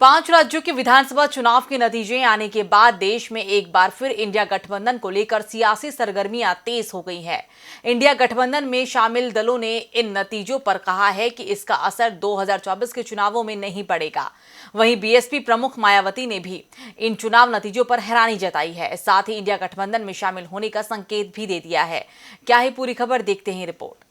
5 राज्यों के विधानसभा चुनाव के नतीजे आने के बाद देश में एक बार फिर इंडिया गठबंधन को लेकर सियासी सरगर्मियां तेज हो गई हैं। इंडिया गठबंधन में शामिल दलों ने इन नतीजों पर कहा है कि इसका असर 2024 के चुनावों में नहीं पड़ेगा। वहीं बीएसपी प्रमुख मायावती ने भी इन चुनाव नतीजों पर हैरानी जताई है। साथ ही इंडिया गठबंधन में शामिल होने का संकेत भी दे दिया है। क्या है पूरी खबर, देखते हैं रिपोर्ट।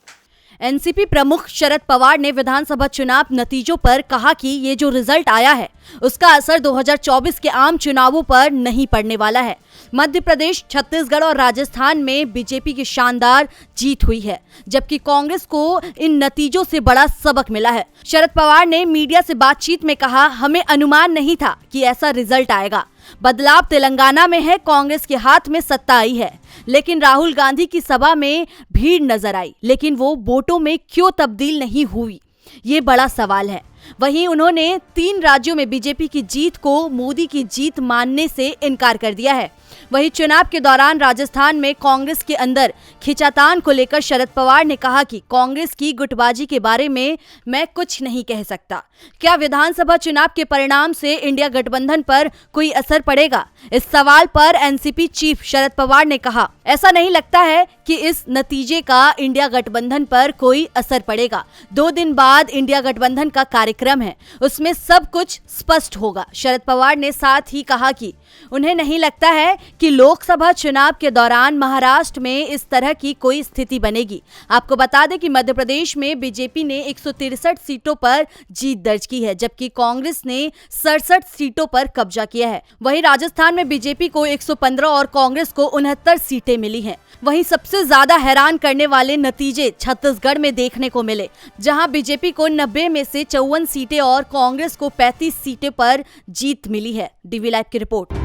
एनसीपी प्रमुख शरद पवार ने विधानसभा चुनाव नतीजों पर कहा कि ये जो रिजल्ट आया है उसका असर 2024 के आम चुनावों पर नहीं पड़ने वाला है। मध्य प्रदेश, छत्तीसगढ़ और राजस्थान में बीजेपी की शानदार जीत हुई है, जबकि कांग्रेस को इन नतीजों से बड़ा सबक मिला है। शरद पवार ने मीडिया से बातचीत में कहा, हमें अनुमान नहीं था कि ऐसा रिजल्ट आएगा। बदलाव तेलंगाना में है, कांग्रेस के हाथ में सत्ता आई है, लेकिन राहुल गांधी की सभा में भीड़ नजर आई, लेकिन वो वोटों में क्यों तब्दील नहीं हुई, ये बड़ा सवाल है। वहीं उन्होंने 3 राज्यों में बीजेपी की जीत को मोदी की जीत मानने से इनकार कर दिया है। वहीं चुनाव के दौरान राजस्थान में कांग्रेस के अंदर खिंचातान को लेकर शरद पवार ने कहा कि कांग्रेस की गुटबाजी के बारे में मैं कुछ नहीं कह सकता। क्या विधानसभा चुनाव के परिणाम से इंडिया गठबंधन पर कोई असर पड़ेगा? इस सवाल पर एनसीपी चीफ शरद पवार ने कहा, ऐसा नहीं लगता है कि इस नतीजे का इंडिया गठबंधन पर कोई असर पड़ेगा। 2 दिन बाद इंडिया गठबंधन का कार्यक्रम है, उसमें सब कुछ स्पष्ट होगा। शरद पवार ने साथ ही कहा कि उन्हें नहीं लगता है कि लोकसभा चुनाव के दौरान महाराष्ट्र में इस तरह की कोई स्थिति बनेगी। आपको बता दें कि मध्य प्रदेश में बीजेपी ने 163 सीटों पर जीत दर्ज की है, जबकि कांग्रेस ने 67 सीटों पर कब्जा किया है। वहीं राजस्थान में बीजेपी को 115 और कांग्रेस को 69 सीटें मिली हैं। वहीं सबसे ज्यादा हैरान करने वाले नतीजे छत्तीसगढ़ में देखने को मिले, जहां बीजेपी को 90 में से 54 सीटें और कांग्रेस को 35 सीटें पर जीत मिली है। डीवी लाइव की रिपोर्ट।